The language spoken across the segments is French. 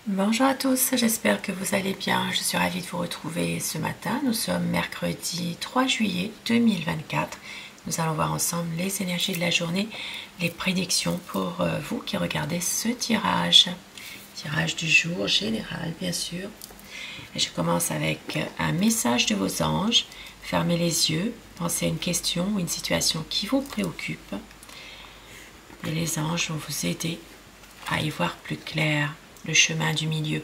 Bonjour à tous, j'espère que vous allez bien. Je suis ravie de vous retrouver ce matin. Nous sommes mercredi 3 juillet 2024. Nous allons voir ensemble les énergies de la journée, les prédictions pour vous qui regardez ce tirage. Tirage du jour général, bien sûr. Et je commence avec un message de vos anges. Fermez les yeux, pensez à une question ou une situation qui vous préoccupe. Et les anges vont vous aider à y voir plus clair. Le chemin du milieu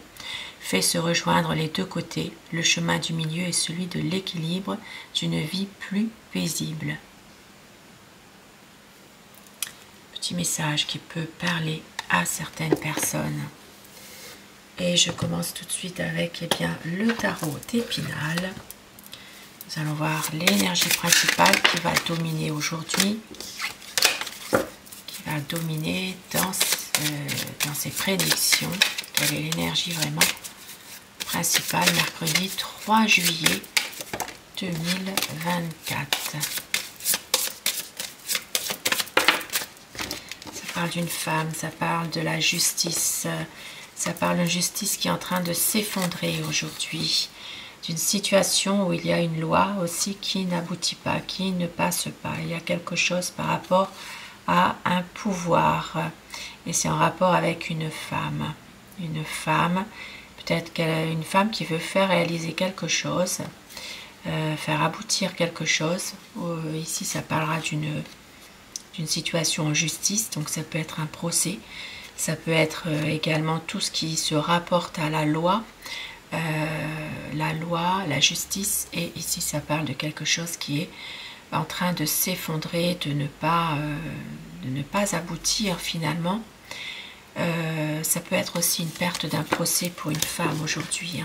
fait se rejoindre les deux côtés. Le chemin du milieu est celui de l'équilibre d'une vie plus paisible. Petit message qui peut parler à certaines personnes. Et je commence tout de suite avec le tarot d'Épinal. Nous allons voir l'énergie principale qui va dominer aujourd'hui, qui va dominer dans ces prédictions. Quelle est l'énergie vraiment principale mercredi 3 juillet 2024. Ça parle d'une femme, ça parle de la justice, ça parle d'une justice qui est en train de s'effondrer aujourd'hui, d'une situation où il y a une loi aussi qui n'aboutit pas, qui ne passe pas. Il y a quelque chose par rapport à un pouvoir et c'est en rapport avec une femme. Une femme, peut-être une femme qui veut faire réaliser quelque chose, faire aboutir quelque chose. Ici, ça parlera d'une situation en justice, donc ça peut être un procès, ça peut être également tout ce qui se rapporte à la loi, la justice, et ici, ça parle de quelque chose qui est en train de s'effondrer, de ne pas aboutir finalement. Ça peut être aussi une perte d'un procès pour une femme aujourd'hui.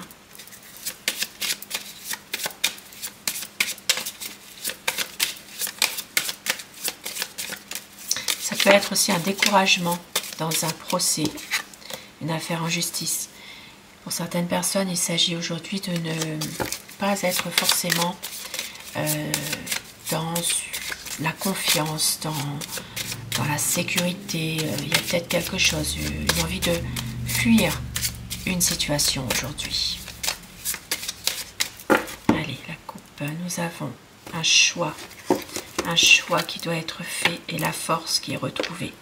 Ça peut être aussi un découragement dans un procès, une affaire en justice. Pour certaines personnes, il s'agit aujourd'hui de ne pas être forcément dans la confiance, dans la sécurité. Il y a peut-être quelque chose, une envie de fuir une situation aujourd'hui. Allez, la coupe, nous avons un choix qui doit être fait et la force qui est retrouvée.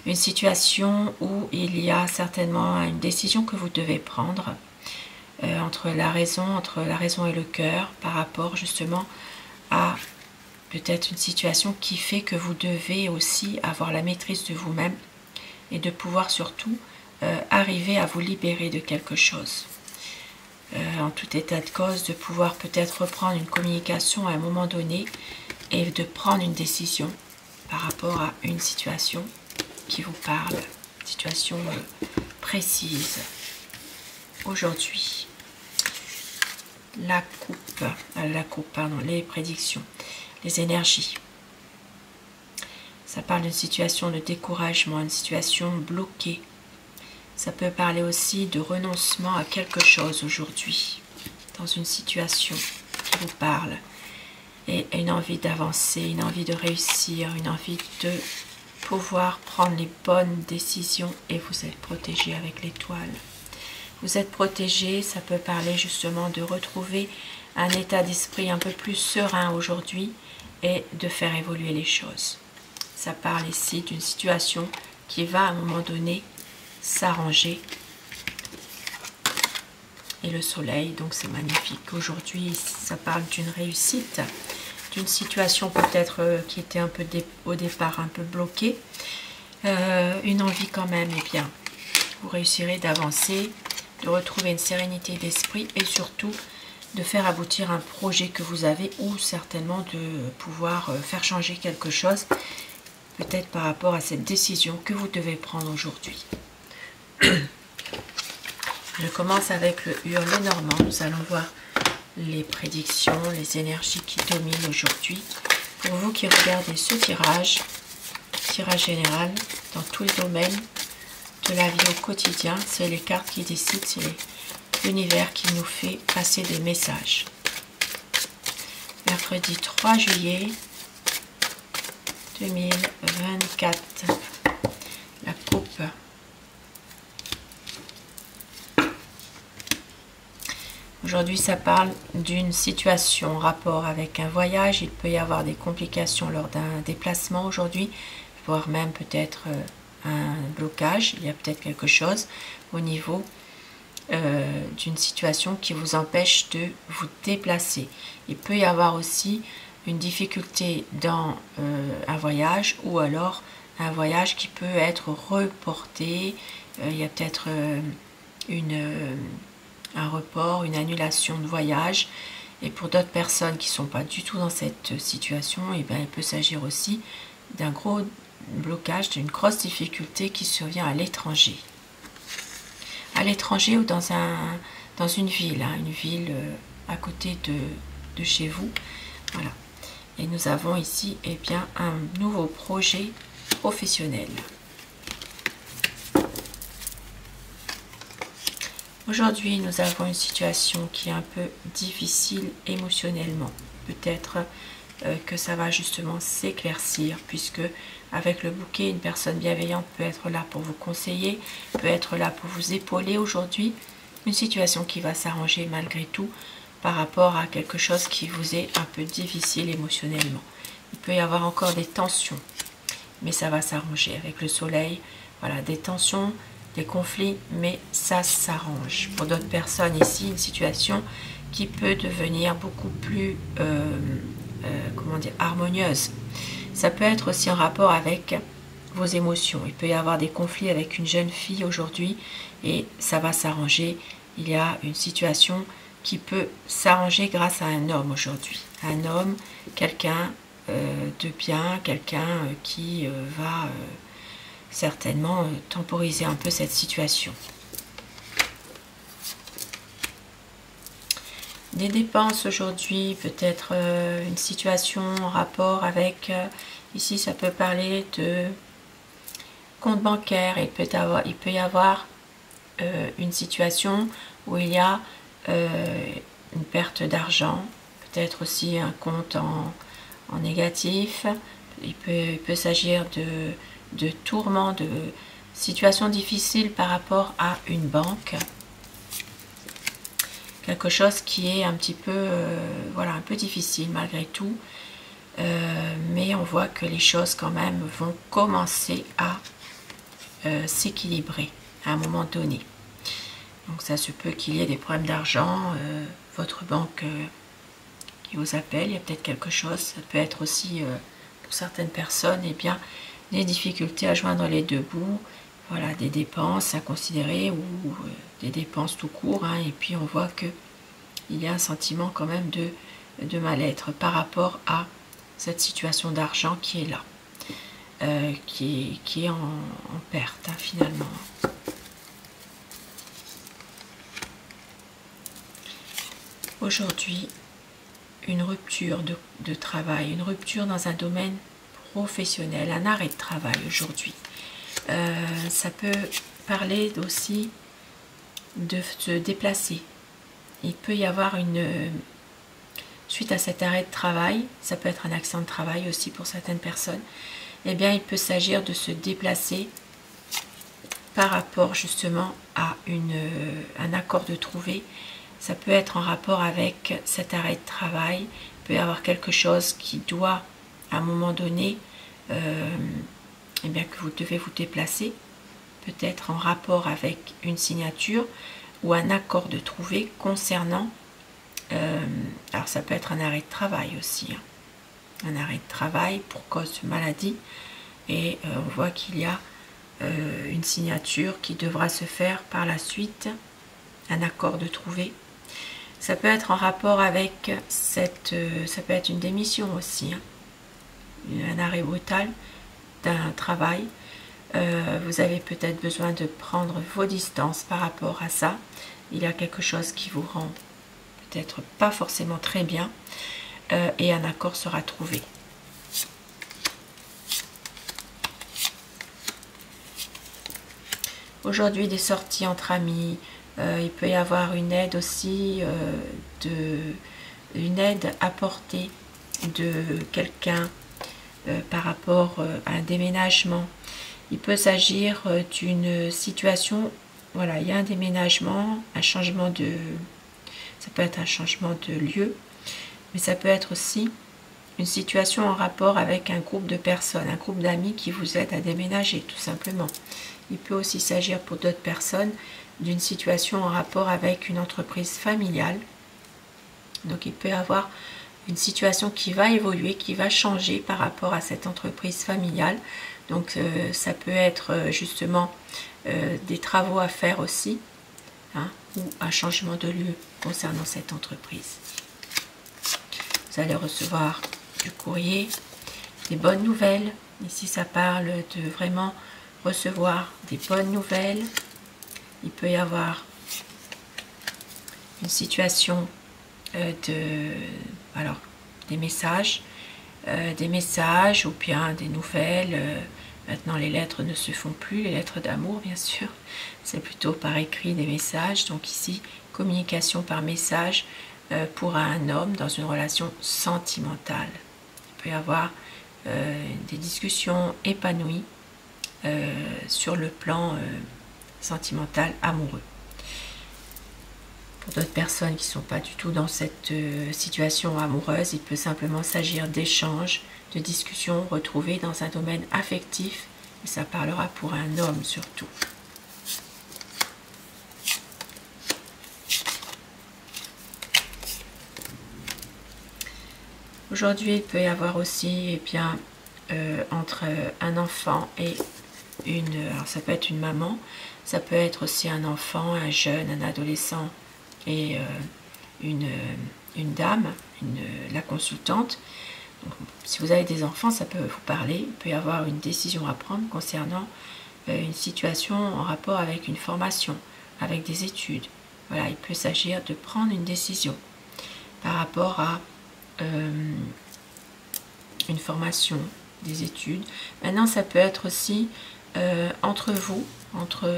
Une situation où il y a certainement une décision que vous devez prendre entre la raison et le cœur par rapport justement à peut-être une situation qui fait que vous devez aussi avoir la maîtrise de vous-même et de pouvoir surtout arriver à vous libérer de quelque chose. En tout état de cause, de pouvoir peut-être reprendre une communication à un moment donné et de prendre une décision par rapport à une situation qui vous parle, situation précise. Aujourd'hui, les prédictions. Les énergies. Ça parle d'une situation de découragement, une situation bloquée. Ça peut parler aussi de renoncement à quelque chose aujourd'hui, dans une situation qui vous parle. Et une envie d'avancer, une envie de réussir, une envie de pouvoir prendre les bonnes décisions et vous êtes protégé avec l'étoile. Vous êtes protégé, ça peut parler justement de retrouver un état d'esprit un peu plus serein aujourd'hui et de faire évoluer les choses. Ça parle ici d'une situation qui va à un moment donné s'arranger. Et le soleil, donc c'est magnifique. Aujourd'hui, ça parle d'une réussite, d'une situation peut-être qui était un peu au départ un peu bloquée. Une envie quand même, vous réussirez d'avancer, de retrouver une sérénité d'esprit et surtout de faire aboutir un projet que vous avez ou certainement de pouvoir faire changer quelque chose, peut-être par rapport à cette décision que vous devez prendre aujourd'hui. Je commence avec le hurle normand. Nous allons voir les prédictions, les énergies qui dominent aujourd'hui. Pour vous qui regardez ce tirage général dans tous les domaines de la vie au quotidien, c'est les cartes qui décident, c'est l'univers qui nous fait passer des messages. Mercredi 3 juillet 2024. La coupe. Aujourd'hui, ça parle d'une situation en rapport avec un voyage. Il peut y avoir des complications lors d'un déplacement aujourd'hui, voire même peut-être un blocage. Il y a peut-être quelque chose au niveau d'une situation qui vous empêche de vous déplacer. Il peut y avoir aussi une difficulté dans un voyage, ou alors un voyage qui peut être reporté. Il y a peut-être un report, une annulation de voyage. Et pour d'autres personnes qui ne sont pas du tout dans cette situation, et bien, il peut s'agir aussi d'un gros blocage, d'une grosse difficulté qui survient à l'étranger. À l'étranger ou dans une ville, une ville à côté de chez vous. Voilà. Et nous avons ici bien, un nouveau projet professionnel. Aujourd'hui, nous avons une situation qui est un peu difficile émotionnellement. Peut-être que ça va justement s'éclaircir, puisque avec le bouquet, une personne bienveillante peut être là pour vous conseiller, peut être là pour vous épauler aujourd'hui. Une situation qui va s'arranger malgré tout par rapport à quelque chose qui vous est un peu difficile émotionnellement. Il peut y avoir encore des tensions, mais ça va s'arranger avec le soleil. Voilà, des tensions, des conflits, mais ça s'arrange. Pour d'autres personnes ici, une situation qui peut devenir beaucoup plus comment dire, harmonieuse. Ça peut être aussi en rapport avec vos émotions. Il peut y avoir des conflits avec une jeune fille aujourd'hui et ça va s'arranger. Il y a une situation qui peut s'arranger grâce à un homme aujourd'hui. Un homme, quelqu'un de bien, quelqu'un qui va certainement temporiser un peu cette situation. Des dépenses aujourd'hui, peut-être une situation en rapport avec, ici ça peut parler de compte bancaire, il peut y avoir une situation où il y a une perte d'argent, peut-être aussi un compte en négatif, il peut s'agir de tourments, de situations difficiles par rapport à une banque. Quelque chose qui est un petit peu, voilà, un peu difficile malgré tout. Mais on voit que les choses quand même vont commencer à s'équilibrer à un moment donné. Donc ça se peut qu'il y ait des problèmes d'argent, votre banque qui vous appelle, il y a peut-être quelque chose. Ça peut être aussi, pour certaines personnes, eh bien, des difficultés à joindre les deux bouts. Voilà, des dépenses à considérer ou des dépenses tout court. Et puis on voit que il y a un sentiment quand même de mal-être par rapport à cette situation d'argent qui est là, qui est en perte finalement. Aujourd'hui, une rupture de travail, une rupture dans un domaine professionnel, un arrêt de travail aujourd'hui. Ça peut parler aussi de se déplacer. Il peut y avoir suite à cet arrêt de travail, ça peut être un accident de travail aussi pour certaines personnes, eh bien il peut s'agir de se déplacer par rapport justement à un accord de trouver. Ça peut être en rapport avec cet arrêt de travail, il peut y avoir quelque chose qui doit à un moment donné eh bien, que vous devez vous déplacer, peut-être en rapport avec une signature ou un accord de trouver concernant, alors ça peut être un arrêt de travail aussi, un arrêt de travail pour cause de maladie, et on voit qu'il y a une signature qui devra se faire par la suite, un accord de trouver. Ça peut être en rapport avec ça peut être une démission aussi, un arrêt brutal d'un travail. Vous avez peut-être besoin de prendre vos distances par rapport à ça. Il y a quelque chose qui vous rend peut-être pas forcément très bien et un accord sera trouvé. Aujourd'hui, des sorties entre amis, il peut y avoir une aide aussi, une aide apportée de quelqu'un par rapport à un déménagement. Il peut s'agir d'une situation, voilà, il y a un déménagement, un changement de... Ça peut être un changement de lieu, mais ça peut être aussi une situation en rapport avec un groupe de personnes, un groupe d'amis qui vous aide à déménager, tout simplement. Il peut aussi s'agir pour d'autres personnes d'une situation en rapport avec une entreprise familiale. Donc il peut y avoir une situation qui va évoluer, qui va changer par rapport à cette entreprise familiale. Donc ça peut être justement des travaux à faire aussi, hein, ou un changement de lieu concernant cette entreprise. Vous allez recevoir du courrier, des bonnes nouvelles. Ici ça parle de vraiment recevoir des bonnes nouvelles. Il peut y avoir une situation des messages ou bien des nouvelles. Maintenant les lettres ne se font plus, les lettres d'amour bien sûr, c'est plutôt par écrit des messages. Donc ici communication par message pour un homme dans une relation sentimentale. Il peut y avoir des discussions épanouies sur le plan sentimental amoureux. Pour d'autres personnes qui ne sont pas du tout dans cette situation amoureuse, il peut simplement s'agir d'échanges, de discussions retrouvées dans un domaine affectif, et ça parlera pour un homme surtout. Aujourd'hui, il peut y avoir aussi entre un enfant et alors ça peut être une maman, ça peut être aussi un enfant, un jeune, un adolescent et une dame, la consultante. Donc, si vous avez des enfants, ça peut vous parler. Il peut y avoir une décision à prendre concernant une situation en rapport avec une formation, avec des études. Voilà, il peut s'agir de prendre une décision par rapport à une formation, des études. Maintenant, ça peut être aussi entre vous, entre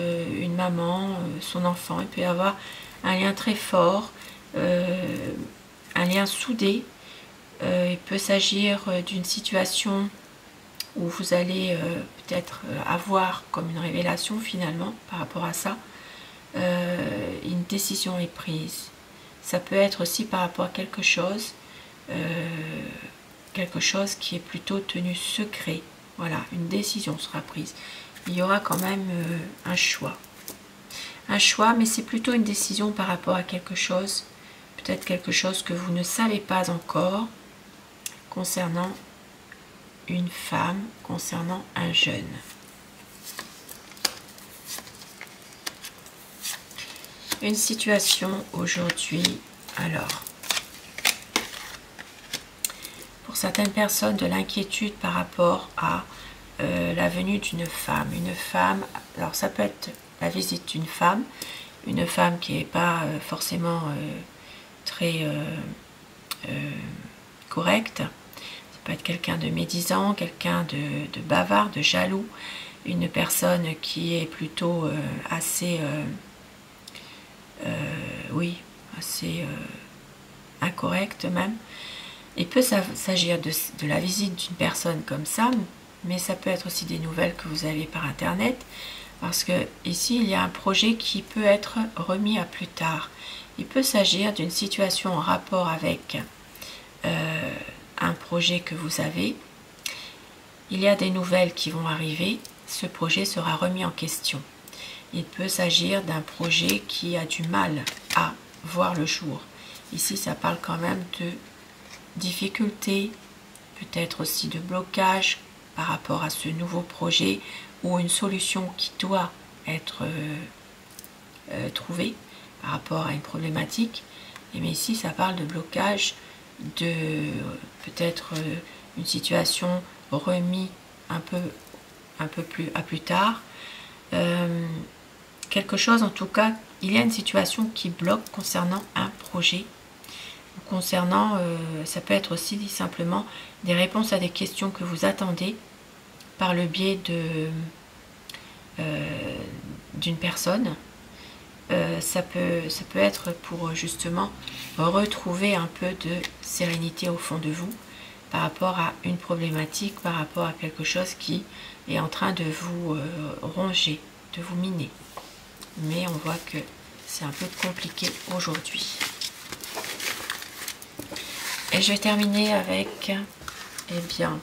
une maman, son enfant. Il peut y avoir un lien très fort, un lien soudé. Il peut s'agir d'une situation où vous allez peut-être avoir comme une révélation finalement par rapport à ça. Une décision est prise. Ça peut être aussi par rapport à quelque chose qui est plutôt tenu secret. Voilà, une décision sera prise. Il y aura quand même un choix. Un choix, mais c'est plutôt une décision par rapport à quelque chose, peut-être quelque chose que vous ne savez pas encore, concernant une femme, concernant un jeune. Une situation aujourd'hui, alors, pour certaines personnes, de l'inquiétude par rapport à la venue d'une femme. Une femme, alors ça peut être la visite d'une femme, une femme qui n'est pas forcément très correcte. Ça peut être quelqu'un de médisant, quelqu'un de bavard, de jaloux, une personne qui est plutôt assez incorrecte même. Il peut s'agir de la visite d'une personne comme ça, mais ça peut être aussi des nouvelles que vous avez par internet, parce que ici il y a un projet qui peut être remis à plus tard. Il peut s'agir d'une situation en rapport avec un projet que vous avez. Il y a des nouvelles qui vont arriver, ce projet sera remis en question. Il peut s'agir d'un projet qui a du mal à voir le jour. Ici ça parle quand même de difficultés, peut-être aussi de blocage par rapport à ce nouveau projet, ou une solution qui doit être trouvée par rapport à une problématique. Mais ici ça parle de blocage, de peut-être une situation remise un peu plus tard. Quelque chose en tout cas, il y a une situation qui bloque concernant un projet. Concernant, ça peut être aussi simplement des réponses à des questions que vous attendez par le biais d'une personne. Ça peut être pour justement retrouver un peu de sérénité au fond de vous par rapport à une problématique, par rapport à quelque chose qui est en train de vous ronger, de vous miner. Mais on voit que c'est un peu compliqué aujourd'hui. Et je vais terminer avec bien,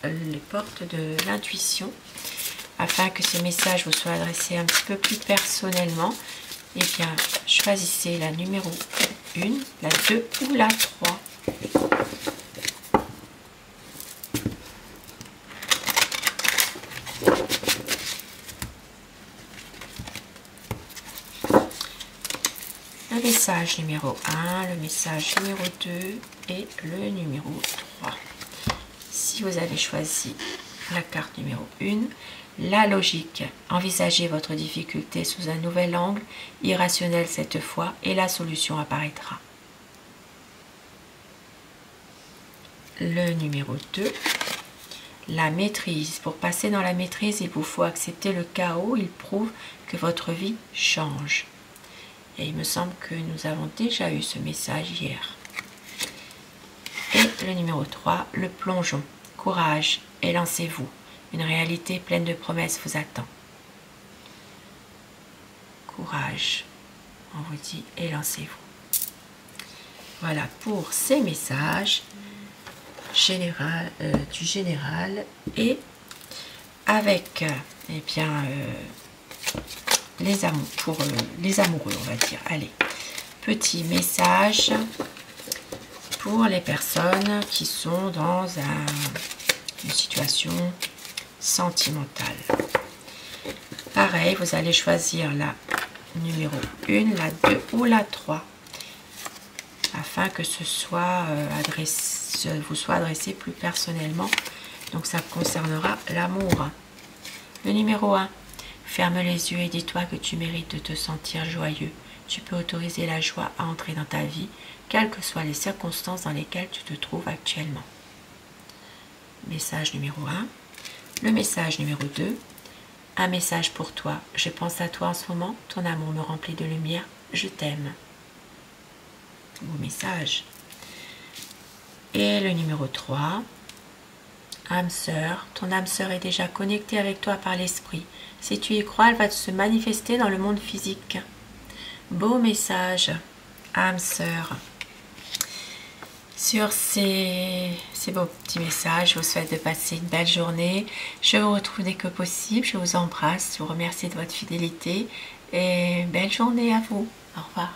les portes de l'intuition, afin que ces messages vous soient adressés un petit peu plus personnellement. Bien, choisissez la numéro 1, la 2 ou la 3. Le message numéro 1, le message numéro 2 et le numéro 3. Si vous avez choisi la carte numéro 1, la logique, envisagez votre difficulté sous un nouvel angle, irrationnel cette fois, et la solution apparaîtra. Le numéro 2, la maîtrise. Pour passer dans la maîtrise, il vous faut accepter le chaos, il prouve que votre vie change. Et il me semble que nous avons déjà eu ce message hier. Et le numéro 3, le plongeon. Courage et lancez-vous. Une réalité pleine de promesses vous attend. Courage, on vous dit, et lancez-vous. Voilà pour ces messages du général et avec pour les amoureux, on va dire. Allez, petit message pour les personnes qui sont dans une situation sentimentale. Pareil, vous allez choisir la numéro 1, la 2 ou la 3 afin que ce soit vous soit adressé plus personnellement. Donc ça concernera l'amour. Le numéro 1, ferme les yeux et dis-toi que tu mérites de te sentir joyeux. Tu peux autoriser la joie à entrer dans ta vie, quelles que soient les circonstances dans lesquelles tu te trouves actuellement. Message numéro 1. Le message numéro 2. Un message pour toi. Je pense à toi en ce moment. Ton amour me remplit de lumière. Je t'aime. Beau message. Et le numéro 3. Âme sœur. Ton âme sœur est déjà connectée avec toi par l'esprit. Si tu y crois, elle va se manifester dans le monde physique. Beau message. Âme sœur. Sur ces beaux petits messages, je vous souhaite de passer une belle journée. Je vous retrouve dès que possible. Je vous embrasse. Je vous remercie de votre fidélité. Et belle journée à vous. Au revoir.